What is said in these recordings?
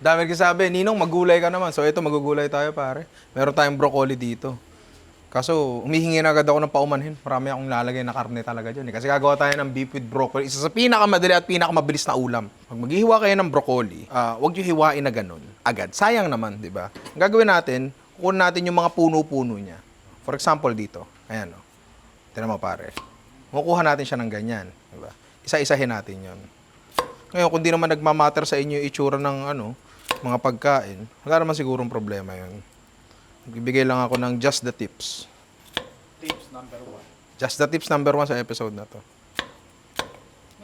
Dami sabi, Ninong, magulay ka naman. So ito, magugulay tayo pare. Meron tayong broccoli dito. Kaso, humihingi na agad ako ng paumanhin. Marami akong lalagay na karne talaga dyan. Kasi gagawa tayo ng beef with broccoli. Isa sa pinakamadali at pinakamabilis na ulam. Pag maghihiwa kayo ng broccoli, huwag nyo hiwain na ganun. Agad. Sayang naman, di ba? Ang gagawin natin, kukunin natin yung mga puno-puno niya. For example, dito. Ayan, o. Tignan mo, pare. Kukuha natin siya ng ganyan. Di ba? Isa-isahin natin yon. Ngayon, kung di naman nagmamatter sa inyo yung itsura ng mga pagkain, wala naman sigurong problema yon. Bibigay lang ako ng just the tips. Tips number 1. Just the tips number 1 sa episode na to.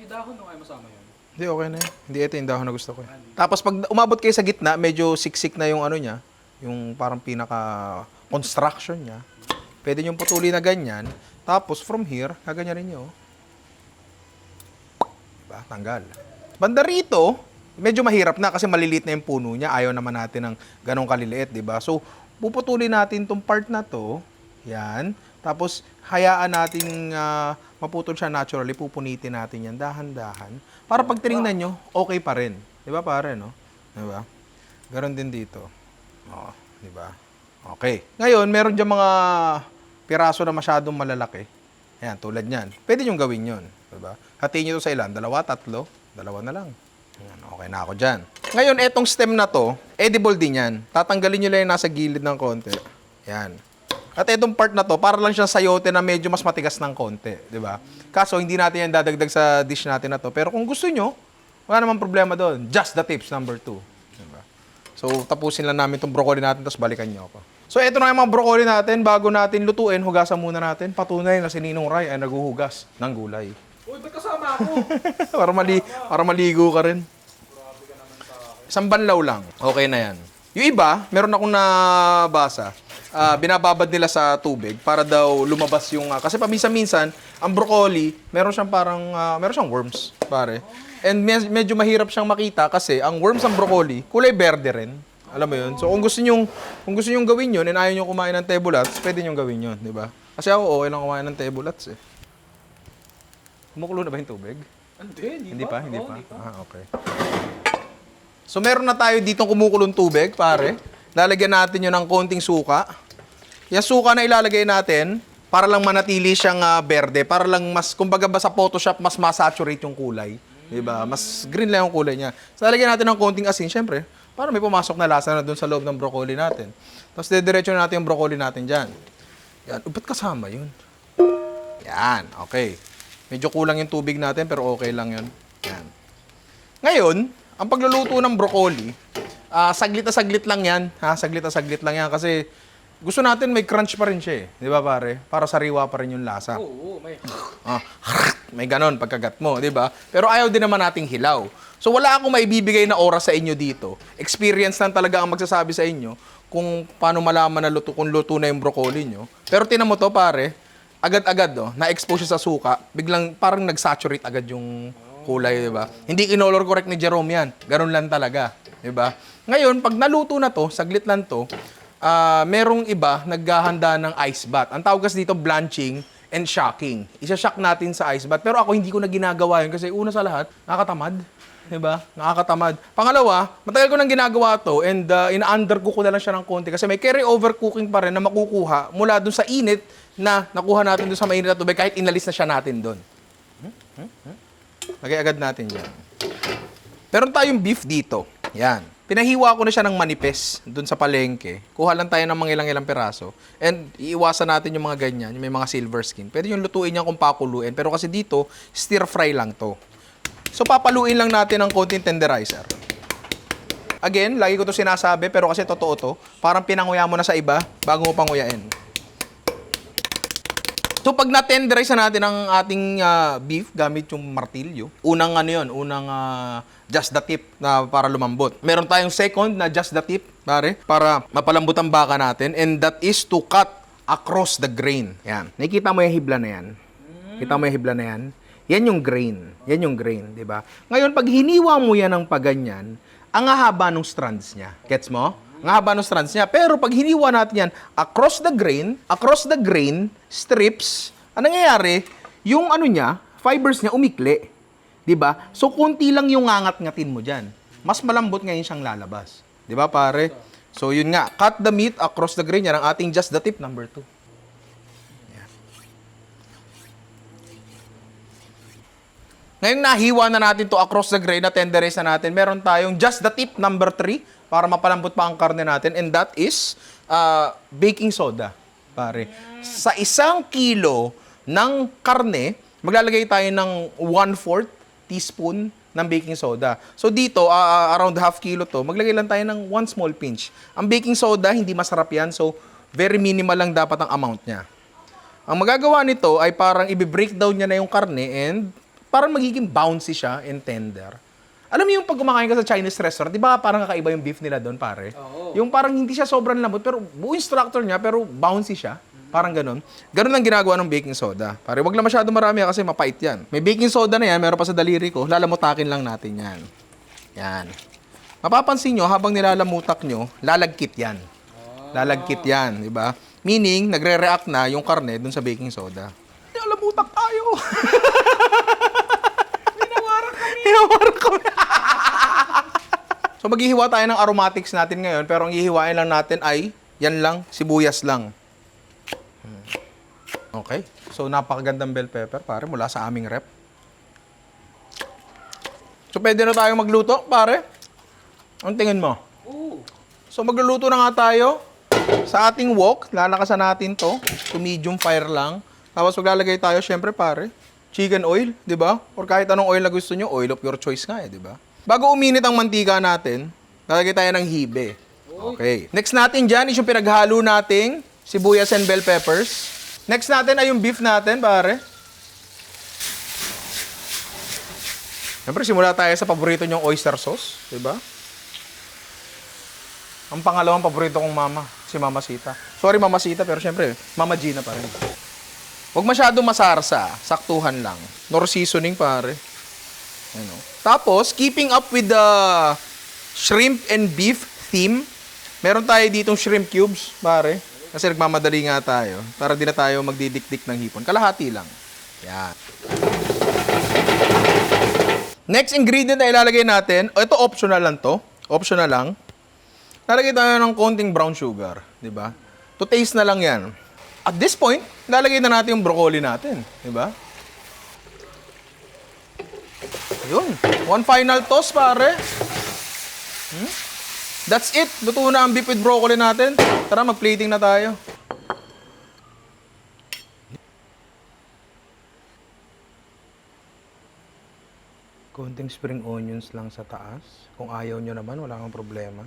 May dahon nung ay masama yun. Hindi, okay na yun. Hindi, ito yung dahon na gusto ko. Tapos pag umabot kayo sa gitna, medyo siksik na yung niya, yung parang pinaka-construction niya. Pwede niyong putulin na ganyan. Tapos from here, kaganyan rin nyo. Diba? Tanggal. Banda rito, medyo mahirap na kasi maliliit na yung puno niya. Ayaw naman natin ng ganong kaliliit, diba? So, puputulin natin tong part na to. Yan. Tapos, hayaan natin maputol siya naturally. Pupunitin natin yan dahan-dahan. Para pag tinignan nyo, okay pa rin. Di ba pare, no? Di ba? Ganon din dito. O, di ba? Okay. Ngayon, meron dyan mga piraso na masyadong malalaki. Ayan, tulad nyan. Pwede nyo gawin yun. Di ba? Hatiin nyo to sa ilan. 2, 3. 2 na lang. Ayan, okay na ako dyan. Ngayon, etong stem na to, edible din yan. Tatanggalin nyo lang yung nasa gilid ng konti. Yan. At etong part na to, para lang siya sayote na medyo mas matigas ng konti. Di ba? Kaso, hindi natin yan dadagdag sa dish natin na to. Pero kung gusto nyo, wala namang problema doon. Just the tips, number 2. Diba? So, tapusin lang namin itong broccoli natin, tapos balikan nyo ako. So, ito na yung mga broccoli natin. Bago natin lutuin, hugasan muna natin. Patunay na si Ninong Ray ay naguhugas ng gulay. Uy, ba't kasama ako? para maligo ka rin. Isang banlaw lang. Okay na yan. Yung iba, meron akong nabasa. Binababad nila sa tubig para daw lumabas yung... kasi paminsan-minsan, ang broccoli, meron siyang meron siyang worms, pare. And medyo mahirap siyang makita kasi ang worms ng broccoli, kulay berde rin. Alam mo yun? So kung gusto nyong gawin yun and ayaw nyo kumain ng tebulats, pwede nyong gawin yun, di ba? Kasi ako, okay lang kumain ng tebulats eh. Kumukulo na ba yung tubig? Hindi pa. Okay. So meron na tayo ditong kumukulong tubig, pare. Lalagyan natin yun ng konting suka. Yung suka na ilalagay natin, para lang manatili siyang berde, para lang mas, kumbaga ba sa Photoshop, mas masaturate yung kulay. Diba? Mas green lang yung kulay niya. So lalagyan natin ng konting asin, syempre, para may pumasok na lasa na dun sa loob ng broccoli natin. Tapos dediretso na natin yung broccoli natin dyan. Yan. Ba't kasama yun? Yan. Okay. Medyo kulang yung tubig natin, pero okay lang yun. Yan. Ngayon, ang pagluluto ng broccoli, saglit na saglit lang yan. Saglit na saglit lang yan kasi gusto natin may crunch pa rin siya eh. Di ba pare? Para sariwa pa rin yung lasa. Oo, may... May ganon pagkagat mo, di ba? Pero ayaw din naman nating hilaw. So wala akong maibibigay na oras sa inyo dito. Experience lang talaga ang magsasabi sa inyo kung paano malaman na kung luto na yung broccoli nyo. Pero tinan mo to pare, agad-agad na-expose siya sa suka, biglang parang nag-saturate agad yung kulay, di ba? Hindi kinolor correct ni Jerome yan. Ganun lang talaga, di ba? Ngayon, pag naluto na to, saglit lang to, merong iba naghahanda ng ice bath. Ang tawag kasi dito blanching and shocking. Isa-shock natin sa ice bath. Pero ako hindi ko na ginagawa yun kasi una sa lahat, nakakatamad. Diba? Nakakatamad. Pangalawa, matagal ko nang ginagawa to and ina-undercook ko na lang siya ng konti kasi may carry-over cooking pa rin na makukuha mula dun sa init na nakuha natin dun sa mainit na tubig kahit inalis na siya natin dun. Lagay agad natin yan. Meron tayong beef dito. Yan. Pinahiwa ko na siya ng manipes dun sa palengke. Kuha lang tayo ng mga ilang-ilang piraso. And iiwasan natin yung mga ganyan, yung may mga silver skin. Pwede yung lutuin niya kung pakuluin. Pero kasi dito, stir fry lang to. So papaluin lang natin ng konting tenderizer. Again, lagi ko to sinasabi pero kasi totoo to. Parang pinanguya mo na sa iba bago mo panguyain. So pag na-tenderize na natin ang ating beef gamit yung martilyo, unang just the tip na para lumambot. Meron tayong second na just the tip, para mapalambot ang baka natin, and that is to cut across the grain. Yan. Nakikita mo yung hibla na yan? Kita mo yung hibla na yan? Yan yung grain. Yan yung grain, di ba? Ngayon, pag hiniwa mo yan ng paganyan, ang haba ng strands niya. Gets mo? Ang haba ng strands niya. Pero pag hiniwa natin yan across the grain, strips, ang nangyayari, yung fibers niya umikli. Di ba? So, kunti lang yung ngangat-ngatin mo dyan. mas malambot ngayon siyang lalabas. Di ba, pare? So, yun nga. Cut the meat across the grain. Yan ang ating just the tip number 2. Ngayon nahiwa na natin to across the grain na tenderize na natin. Meron tayong just the tip number 3 para mapalambot pa ang karne natin, and that is baking soda, pare. Sa 1 kilo ng karne, maglalagay tayo ng 1/4 teaspoon ng baking soda. So dito, around half kilo to, maglagay lang tayo ng 1 small pinch. Ang baking soda, hindi masarap yan, so very minimal lang dapat ang amount niya. Ang magagawa nito ay parang i-breakdown niya na yung karne and parang magiging bouncy siya and tender. Alam mo yung pag kumakain ka sa Chinese restaurant, di ba parang kakaiba yung beef nila doon, pare? Oo. Yung parang hindi siya sobrang lambot, pero buo yung structure niya, pero bouncy siya. Parang ganun. Ganun ang ginagawa ng baking soda. Pare, wag lang masyado marami kasi mapait yan. May baking soda na yan, meron pa sa daliri ko, lalamutakin lang natin yan. Yan. Mapapansin nyo, habang nilalamutak nyo, lalagkit yan. Lalagkit yan, di ba? Meaning, nagre-react na yung karne dun sa baking soda. Nilalamutak tayo! Hinawaran kami. So maghihiwa tayo ng aromatics natin ngayon, pero ang hihiwain lang natin ay yan lang, sibuyas lang. Okay. So napakagandang bell pepper, pare, mula sa aming rep. So pwede na tayong magluto, pare. Ang tingin mo? Oo. So magluluto na nga tayo sa ating wok. Lalakasan natin to medium fire lang. Tapos maglalagay tayo, syempre, pare, chicken oil, di ba? Or kahit anong oil na gusto nyo, oil of your choice nga di ba? Bago uminit ang mantika natin, lalagay tayo ng hibe. Okay. Next natin dyan is yung pinaghalo nating sibuyas and bell peppers. Next natin ay yung beef natin, pare. Siyempre, simula tayo sa paborito nyong oyster sauce, di ba? Ang pangalawang paborito kong mama, si Mama Sita. Sorry, Mama Sita, pero siyempre, Mama Gina pa rin. Huwag masyado masarsa, saktuhan lang. Nor seasoning, pare. Ano. Tapos, keeping up with the shrimp and beef theme, meron tayo ditong shrimp cubes, pare. Kasi nagmamadali nga tayo. Para di na tayo magdidikdik ng hipon. Kalahati lang. Yan. Next ingredient na ilalagay natin, ito optional lang to. Optional lang. Lalagay tayo ng konting brown sugar, di ba? To taste na lang yan. At this point, lalagay na natin yung broccoli natin. Diba? Yun. One final toss, pare. That's it. Luto na ang beef with broccoli natin. Tara, mag-plating na tayo. Konting spring onions lang sa taas. Kung ayaw nyo naman, wala kang problema.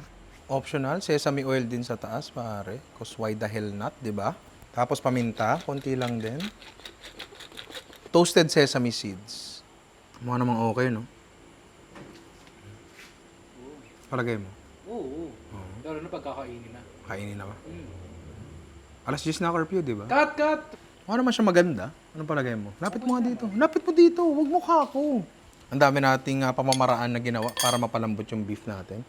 Optional, sesame oil din sa taas, pare. Cause why the hell not, diba? Tapos paminta, konti lang din. Toasted sesame seeds. Mukha namang okay, no? Palagay mo. Oo. Lalo na pagkakainin na. Kainin na ba? Alas 10 na curfew, di ba? Cut! Mukha naman siya maganda. Anong palagay mo? Lapit mo nga dito. Lapit mo dito. Huwag mukha ko. Ang dami nating pamamaraan na ginawa para mapalambot yung beef natin.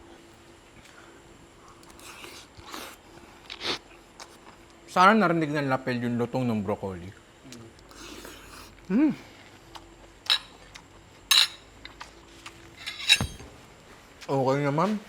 Sana narinig ng lapel yung lutong ng broccoli. Okay naman.